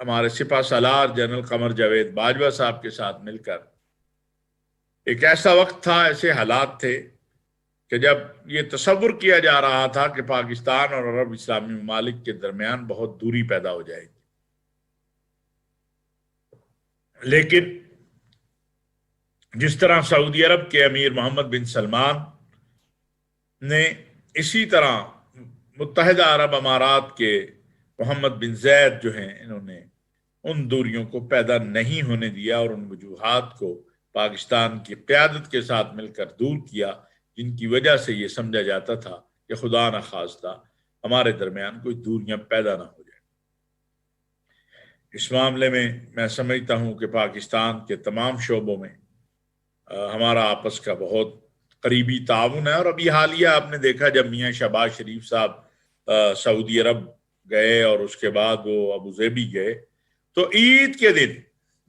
ہمارے سپہ سالار جنرل قمر جاوید باجوہ صاحب کے ساتھ مل کر ایک ایسا وقت تھا، ایسے حالات تھے کہ جب یہ تصور کیا جا رہا تھا کہ پاکستان اور عرب اسلامی ممالک کے درمیان بہت دوری پیدا ہو جائے گی، لیکن جس طرح سعودی عرب کے امیر محمد بن سلمان نے، اسی طرح متحدہ عرب امارات کے محمد بن زید جو ہیں، انہوں نے ان دوریوں کو پیدا نہیں ہونے دیا اور ان وجوہات کو پاکستان کی قیادت کے ساتھ مل کر دور کیا جن کی وجہ سے یہ سمجھا جاتا تھا کہ خدا نخواستہ ہمارے درمیان کوئی دوریاں پیدا نہ ہو جائیں۔ اس معاملے میں سمجھتا ہوں کہ پاکستان کے تمام شعبوں میں ہمارا آپس کا بہت قریبی تعاون ہے، اور ابھی حالیہ آپ نے دیکھا جب میاں شہباز شریف صاحب سعودی عرب گئے اور اس کے بعد وہ ابو ظبی گئے، تو عید کے دن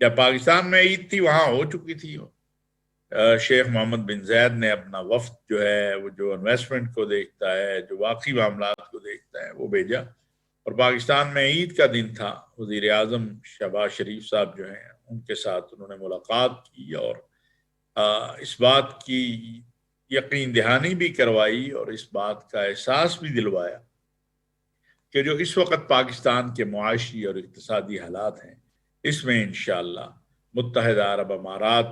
جب پاکستان میں عید تھی، وہاں ہو چکی تھی، شیخ محمد بن زید نے اپنا وفد جو ہے، وہ جو انویسٹمنٹ کو دیکھتا ہے، جو واقعی معاملات کو دیکھتا ہے، وہ بھیجا، اور پاکستان میں عید کا دن تھا، وزیر اعظم شہباز شریف صاحب جو ہیں ان کے ساتھ انہوں نے ملاقات کی اور اس بات کی یقین دہانی بھی کروائی اور اس بات کا احساس بھی دلوایا کہ جو اس وقت پاکستان کے معاشی اور اقتصادی حالات ہیں، اس میں انشاءاللہ متحدہ عرب امارات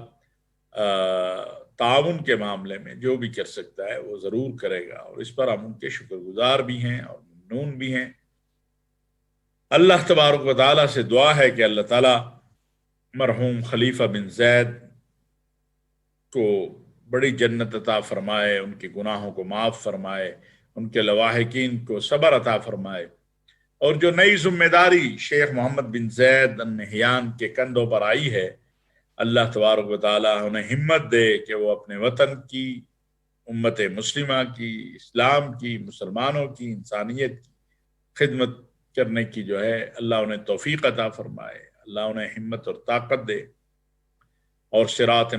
تعاون کے معاملے میں جو بھی کر سکتا ہے وہ ضرور کرے گا، اور اس پر ہم ان کے شکر گزار بھی ہیں اور ممنون بھی ہیں۔ اللہ تبارک و تعالیٰ سے دعا ہے کہ اللہ تعالیٰ مرحوم خلیفہ بن زید کو بڑی جنت عطا فرمائے، ان کے گناہوں کو معاف فرمائے، ان کے لواحقین کو صبر عطا فرمائے، اور جو نئی ذمہ داری شیخ محمد بن زید النہیان کے کندھوں پر آئی ہے، اللہ تبارک و تعالیٰ انہیں ہمت دے کہ وہ اپنے وطن کی، امت مسلمہ کی، اسلام کی، مسلمانوں کی، انسانیت کی خدمت کرنے کی جو ہے اللہ انہیں توفیق عطا فرمائے، اللہ انہیں ہمت اور طاقت دے، اور صراط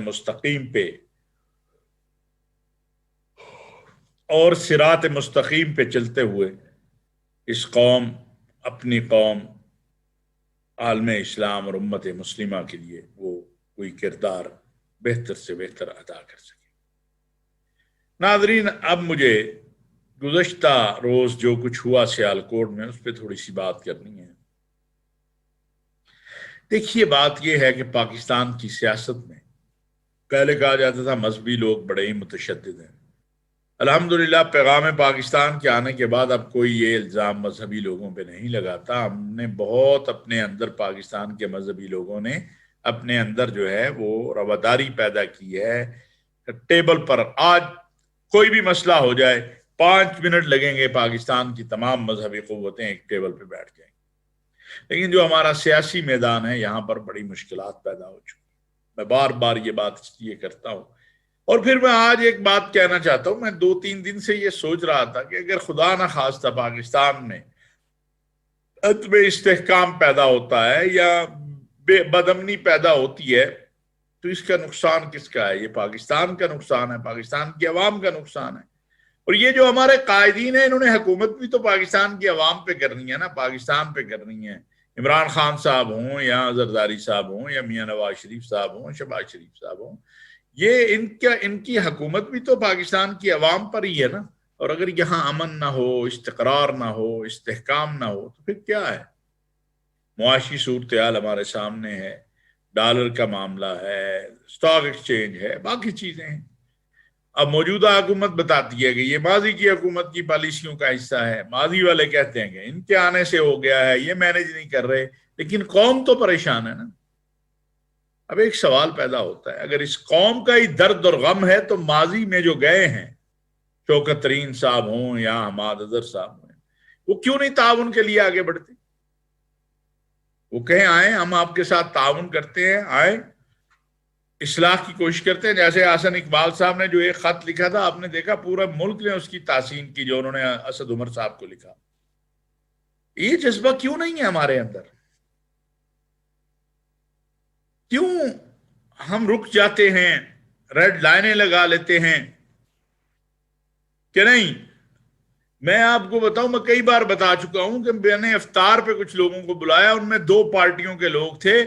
مستقیم پہ چلتے ہوئے اس قوم، اپنی قوم، عالم اسلام اور امت مسلمہ کے لیے وہ کوئی کردار بہتر سے بہتر ادا کر سکے۔ ناظرین، اب مجھے گزشتہ روز جو کچھ ہوا سیالکوٹ میں اس پہ تھوڑی سی بات کرنی ہے۔ دیکھیے، بات یہ ہے کہ پاکستان کی سیاست میں پہلے کہا جاتا تھا مذہبی لوگ بڑے ہی متشدد ہیں۔ الحمدللہ پیغام پاکستان کے آنے کے بعد اب کوئی یہ الزام مذہبی لوگوں پہ نہیں لگاتا۔ ہم نے بہت اپنے اندر، پاکستان کے مذہبی لوگوں نے اپنے اندر جو ہے وہ رواداری پیدا کی ہے۔ ٹیبل پر آج کوئی بھی مسئلہ ہو جائے، 5 منٹ لگیں گے، پاکستان کی تمام مذہبی قوتیں ایک ٹیبل پہ بیٹھ جائیں گے۔ لیکن جو ہمارا سیاسی میدان ہے، یہاں پر بڑی مشکلات پیدا ہو چکی۔ میں بار بار یہ بات اس لیے کرتا ہوں، اور پھر میں آج ایک بات کہنا چاہتا ہوں۔ میں 2-3 دن سے یہ سوچ رہا تھا کہ اگر خدا نہ خواستہ پاکستان میں عدم استحکام پیدا ہوتا ہے یا بدامنی پیدا ہوتی ہے، تو اس کا نقصان کس کا ہے؟ یہ پاکستان کا نقصان ہے، پاکستان کی عوام کا نقصان ہے۔ اور یہ جو ہمارے قائدین ہیں، انہوں نے حکومت بھی تو پاکستان کی عوام پہ کرنی ہے نا، پاکستان پہ کرنی ہے۔ عمران خان صاحب ہوں یا زرداری صاحب ہوں یا میاں نواز شریف صاحب ہوں، شہباز شریف صاحب ہوں، یہ ان کی حکومت بھی تو پاکستان کی عوام پر ہی ہے نا۔ اور اگر یہاں امن نہ ہو، استقرار نہ ہو، استحکام نہ ہو، تو پھر کیا ہے؟ معاشی صورتحال ہمارے سامنے ہے، ڈالر کا معاملہ ہے، اسٹاک ایکسچینج ہے، باقی چیزیں ہیں۔ اب موجودہ حکومت بتاتی ہے کہ یہ ماضی کی حکومت کی پالیسیوں کا حصہ ہے، ماضی والے کہتے ہیں کہ ان کے آنے سے ہو گیا ہے، یہ مینیج نہیں کر رہے، لیکن قوم تو پریشان ہے نا۔ اب ایک سوال پیدا ہوتا ہے، اگر اس قوم کا ہی درد اور غم ہے تو ماضی میں جو گئے ہیں، شوکت ترین صاحب ہوں یا حماد اظہر صاحب ہوں، وہ کیوں نہیں تعاون کے لیے آگے بڑھتے؟ وہ کہیں آئیں، ہم آپ کے ساتھ تعاون کرتے ہیں، آئیں، اصلاح کی کوشش کرتے ہیں۔ جیسے حسن اقبال صاحب نے جو ایک خط لکھا تھا، آپ نے دیکھا پورا ملک نے اس کی تحسین کی، جو انہوں نے اسد عمر صاحب کو لکھا۔ یہ جذبہ کیوں نہیں ہے ہمارے اندر؟ کیوں ہم رک جاتے ہیں، ریڈ لائنیں لگا لیتے ہیں کہ نہیں میں آپ کو بتاؤں، میں کئی بار بتا چکا ہوں کہ میں نے افطار پہ کچھ لوگوں کو بلایا، ان میں دو پارٹیوں کے لوگ تھے.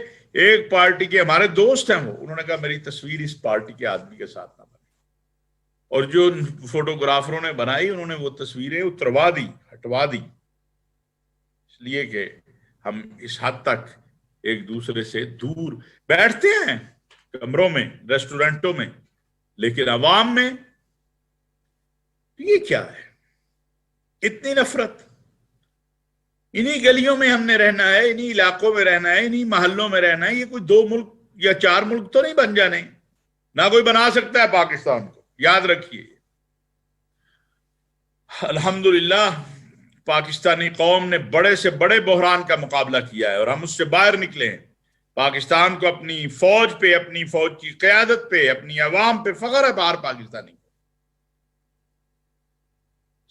ایک پارٹی کے ہمارے دوست ہیں، وہ انہوں نے کہا میری تصویر اس پارٹی کے آدمی کے ساتھ نہ بنے، اور جو فوٹوگرافروں نے بنائی انہوں نے وہ تصویریں اتروا دی، ہٹوا دی، اس لیے کہ ہم اس حد تک ایک دوسرے سے دور بیٹھتے ہیں کمروں میں، ریسٹورنٹوں میں، لیکن عوام میں یہ کیا ہے؟ اتنی نفرت. انہی گلیوں میں ہم نے رہنا ہے، انہی علاقوں میں رہنا ہے، انہی محلوں میں رہنا ہے. یہ کوئی 2 ملک یا 4 ملک تو نہیں بن جانے، نہ کوئی بنا سکتا ہے پاکستان کو، یاد رکھیے. الحمدللہ پاکستانی قوم نے بڑے سے بڑے بحران کا مقابلہ کیا ہے اور ہم اس سے باہر نکلے ہیں. پاکستان کو اپنی فوج پہ، اپنی فوج کی قیادت پہ، اپنی عوام پہ فخر ہے. باہر پاکستانی کو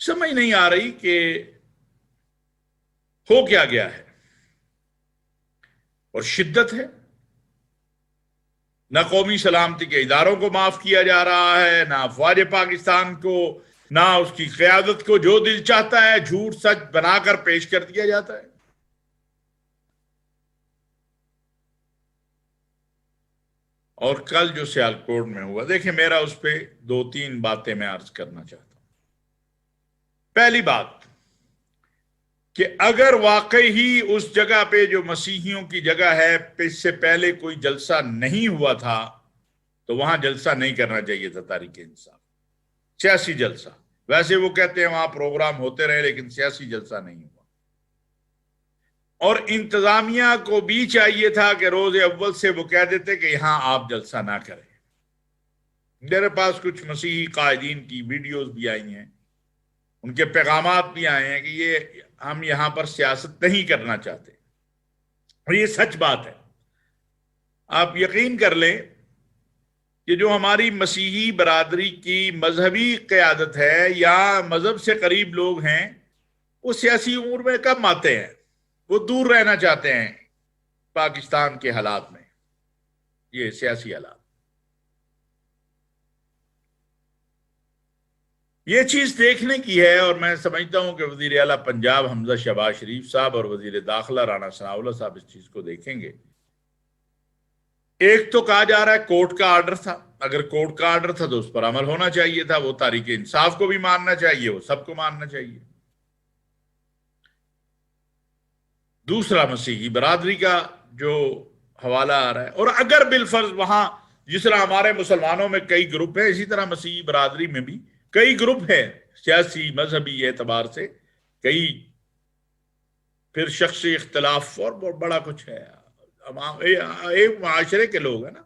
سمجھ نہیں آ رہی کہ ہو کیا گیا ہے، اور شدت ہے. نہ قومی سلامتی کے اداروں کو معاف کیا جا رہا ہے، نہ افواج پاکستان کو، نہ اس کی قیادت کو. جو دل چاہتا ہے جھوٹ سچ بنا کر پیش کر دیا جاتا ہے. اور کل جو سیالکوٹ میں ہوا، دیکھیں میرا اس پہ 2-3 باتیں میں عرض کرنا چاہتا ہوں. پہلی بات کہ اگر واقعی ہی اس جگہ پہ جو مسیحیوں کی جگہ ہے اس سے پہلے کوئی جلسہ نہیں ہوا تھا تو وہاں جلسہ نہیں کرنا چاہیے تھا تحریک انصاف، سیاسی جلسہ. ویسے وہ کہتے ہیں وہاں پروگرام ہوتے رہے لیکن سیاسی جلسہ نہیں ہوا. اور انتظامیہ کو بھی چاہیے تھا کہ روز اول سے وہ کہہ دیتے کہ یہاں آپ جلسہ نہ کریں. میرے پاس کچھ مسیحی قائدین کی ویڈیوز بھی آئی ہیں، ان کے پیغامات بھی آئے ہیں کہ یہ ہم یہاں پر سیاست نہیں کرنا چاہتے، اور یہ سچ بات ہے. آپ یقین کر لیں کہ جو ہماری مسیحی برادری کی مذہبی قیادت ہے یا مذہب سے قریب لوگ ہیں، وہ سیاسی امور میں کم آتے ہیں، وہ دور رہنا چاہتے ہیں پاکستان کے حالات میں، یہ سیاسی حالات. یہ چیز دیکھنے کی ہے، اور میں سمجھتا ہوں کہ وزیر اعلیٰ پنجاب حمزہ شہباز شریف صاحب اور وزیر داخلہ رانا ثناء اللہ صاحب اس چیز کو دیکھیں گے. ایک تو کہا جا رہا ہے کورٹ کا آرڈر تھا، اگر کورٹ کا آرڈر تھا تو اس پر عمل ہونا چاہیے تھا، وہ تحریک انصاف کو بھی ماننا چاہیے، وہ سب کو ماننا چاہیے. دوسرا مسیحی برادری کا جو حوالہ آ رہا ہے، اور اگر بالفرض وہاں جس طرح ہمارے مسلمانوں میں کئی گروپ ہیں، اسی طرح مسیحی برادری میں بھی کئی گروپ ہیں سیاسی مذہبی اعتبار سے، کئی پھر شخصی اختلاف اور بہت بڑا کچھ ہے. ایک معاشرے کے لوگ ہیں نا،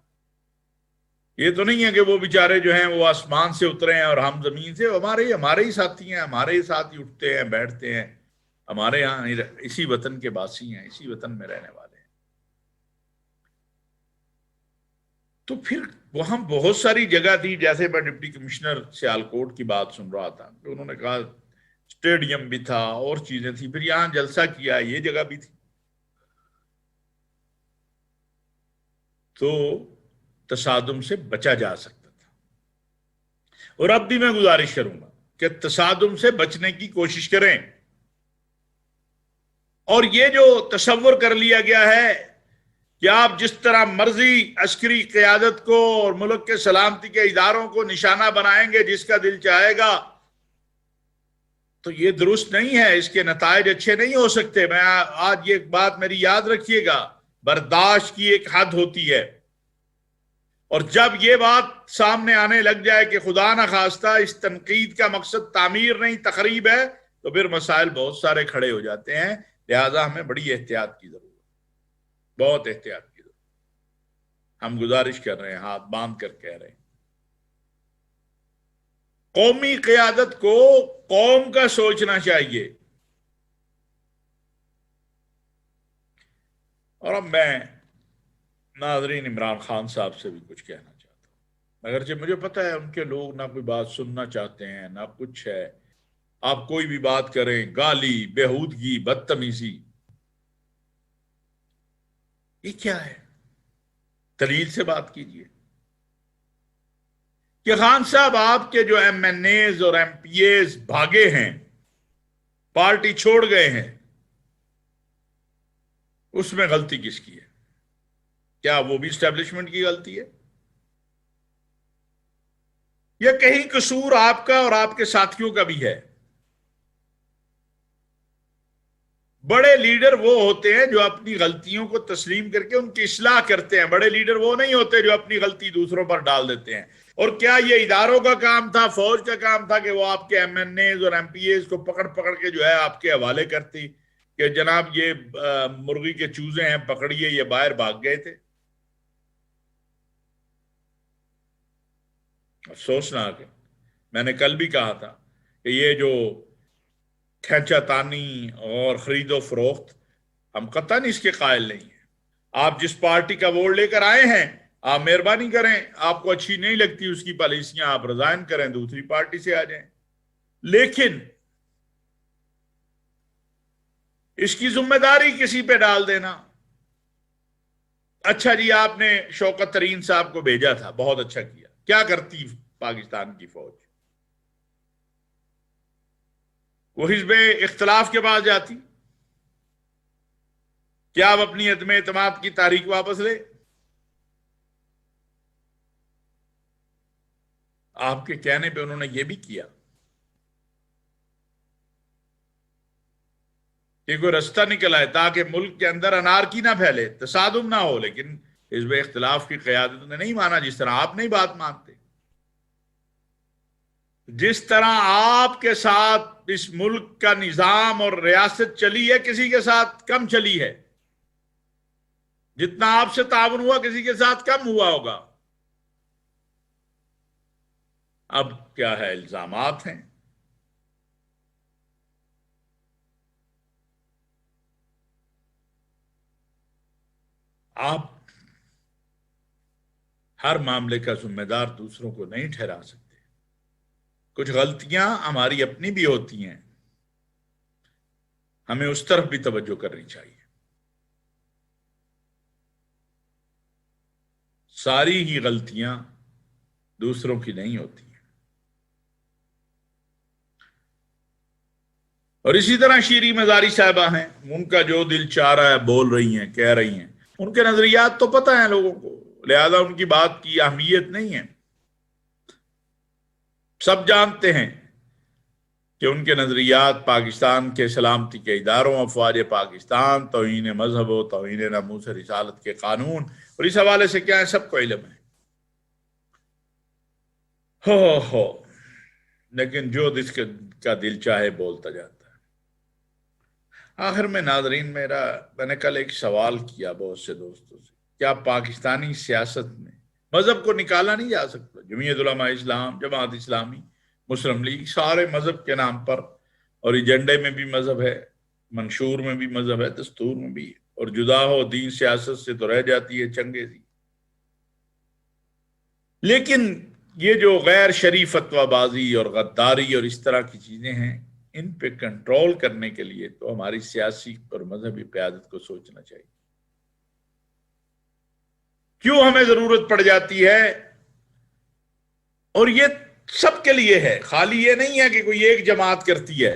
یہ تو نہیں ہے کہ وہ بیچارے جو ہیں وہ آسمان سے اترے ہیں اور ہم زمین سے. ہمارے ہی ساتھی ہیں، ہمارے ہی ساتھ ہی اٹھتے ہیں بیٹھتے ہیں، ہمارے یہاں اسی وطن کے باسی ہیں، اسی وطن میں رہنے والے ہیں. تو پھر وہاں بہت ساری جگہ تھی، جیسے میں ڈپٹی کمشنر سیالکوٹ کی بات سن رہا تھا کہ انہوں نے کہا اسٹیڈیم بھی تھا اور چیزیں تھی، پھر یہاں جلسہ کیا، یہ جگہ بھی تھی. تو تصادم سے بچا جا سکتا تھا. اور اب بھی میں گزارش کروں گا کہ تصادم سے بچنے کی کوشش کریں. اور یہ جو تصور کر لیا گیا ہے کہ آپ جس طرح مرضی عسکری قیادت کو اور ملک کے سلامتی کے اداروں کو نشانہ بنائیں گے جس کا دل چاہے گا، تو یہ درست نہیں ہے، اس کے نتائج اچھے نہیں ہو سکتے. میں آج یہ بات میری یاد رکھیے گا، برداشت کی ایک حد ہوتی ہے، اور جب یہ بات سامنے آنے لگ جائے کہ خدا نخواستہ اس تنقید کا مقصد تعمیر نہیں تخریب ہے، تو پھر مسائل بہت سارے کھڑے ہو جاتے ہیں. لہذا ہمیں بڑی احتیاط کی ضرورت ہے، بہت احتیاط کی ضرورت. ہم گزارش کر رہے ہیں، ہاتھ باندھ کر کہہ رہے ہیں، قومی قیادت کو قوم کا سوچنا چاہیے. اور اب میں ناظرین عمران خان صاحب سے بھی کچھ کہنا چاہتا ہوں، اگرچہ مجھے پتہ ہے ان کے لوگ نہ کوئی بات سننا چاہتے ہیں نہ کچھ ہے. آپ کوئی بھی بات کریں، گالی، بےہودگی، بدتمیزی، یہ کیا ہے؟ دلیل سے بات کیجیے کہ خان صاحب آپ کے جو ایم این ایز اور ایم پی ایز بھاگے ہیں، پارٹی چھوڑ گئے ہیں، اس میں غلطی کس کی ہے؟ کیا وہ بھی اسٹیبلشمنٹ کی غلطی ہے، یا کہیں قصور آپ کا اور آپ کے ساتھیوں کا بھی ہے؟ بڑے لیڈر وہ ہوتے ہیں جو اپنی غلطیوں کو تسلیم کر کے ان کی اصلاح کرتے ہیں. بڑے لیڈر وہ نہیں ہوتے جو اپنی غلطی دوسروں پر ڈال دیتے ہیں. اور کیا یہ اداروں کا کام تھا، فوج کا کام تھا کہ وہ آپ کے ایم این ایز اور ایم پی ایز کو پکڑ پکڑ کے جو ہے آپ کے حوالے کرتی کہ جناب یہ مرغی کے چوزے ہیں، پکڑیے، یہ باہر بھاگ گئے تھے؟ افسوسناک ہے. میں نے کل بھی کہا تھا کہ یہ جو کھینچا تانی اور خرید و فروخت، ہم قطعاً اس کے قائل نہیں ہیں. آپ جس پارٹی کا ووٹ لے کر آئے ہیں، آپ مہربانی کریں، آپ کو اچھی نہیں لگتی اس کی پالیسیاں، آپ ریزائن کریں، دوسری پارٹی سے آ جائیں. لیکن اس کی ذمہ داری کسی پہ ڈال دینا. اچھا جی، آپ نے شوکت ترین صاحب کو بھیجا تھا، بہت اچھا کیا. کیا کرتی پاکستان کی فوج؟ وہ حزب اختلاف کے پاس جاتی. کیا آپ اپنی عدم اعتماد کی تاریخ واپس لے؟ آپ کے کہنے پہ انہوں نے یہ بھی کیا کہ کوئی رستہ نکل آئے تاکہ ملک کے اندر انارکی نہ پھیلے، تصادم نہ ہو. لیکن حزب اختلاف کی قیادت نے نہیں مانا، جس طرح آپ نہیں بات مانتے. جس طرح آپ کے ساتھ اس ملک کا نظام اور ریاست چلی ہے، کسی کے ساتھ کم چلی ہے. جتنا آپ سے تعاون ہوا کسی کے ساتھ کم ہوا ہوگا. اب کیا ہے؟ الزامات ہیں. آپ ہر معاملے کا ذمہ دار دوسروں کو نہیں ٹھہرا سکتے. کچھ غلطیاں ہماری اپنی بھی ہوتی ہیں، ہمیں اس طرف بھی توجہ کرنی چاہیے. ساری ہی غلطیاں دوسروں کی نہیں ہوتی ہیں. اور اسی طرح شیریں مزاری صاحبہ ہیں، ان کا جو دل چاہ رہا ہے بول رہی ہیں، کہہ رہی ہیں. ان کے نظریات تو پتہ ہیں لوگوں کو، لہذا ان کی بات کی اہمیت نہیں ہے. سب جانتے ہیں کہ ان کے نظریات پاکستان کے سلامتی کے اداروں، افواج پاکستان، توہین مذہب و توہین ناموس رسالت کے قانون، اور اس حوالے سے کیا ہے، سب کو علم ہے. ہو لیکن جو جس کا دل چاہے بولتا جاتا ہے. آخر میں ناظرین، میں نے کل ایک سوال کیا بہت سے دوستوں سے، کیا پاکستانی سیاست میں مذہب کو نکالا نہیں جا سکتا؟ جمعیت علماء اسلام، جماعت اسلامی، مسلم لیگ، سارے مذہب کے نام پر، اور ایجنڈے میں بھی مذہب ہے، منشور میں بھی مذہب ہے، دستور میں بھی ہے. اور جدا ہو دین سیاست سے تو رہ جاتی ہے چنگیزی. لیکن یہ جو غیر شریف فتویٰ بازی اور غداری اور اس طرح کی چیزیں ہیں، ان پہ کنٹرول کرنے کے لیے تو ہماری سیاسی اور مذہبی قیادت کو سوچنا چاہیے. کیوں ہمیں ضرورت پڑ جاتی ہے؟ اور یہ سب کے لیے ہے، خالی یہ نہیں ہے کہ کوئی ایک جماعت کرتی ہے،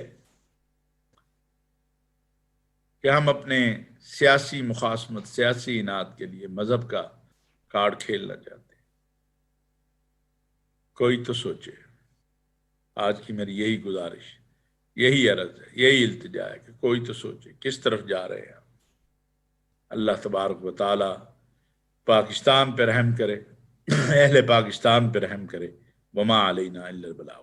کہ ہم اپنے سیاسی مخاصمت، سیاسی اناد کے لیے مذہب کا کارڈ کھیلنا چاہتے ہیں. کوئی تو سوچے. آج کی میری یہی گزارش، یہی عرض ہے، یہی التجا ہے کہ کوئی تو سوچے کس طرف جا رہے ہیں. اللہ تبارک و تعالی پاکستان پہ رحم کرے، اہل پاکستان پہ رحم کرے. وما علینا الا البلاغ.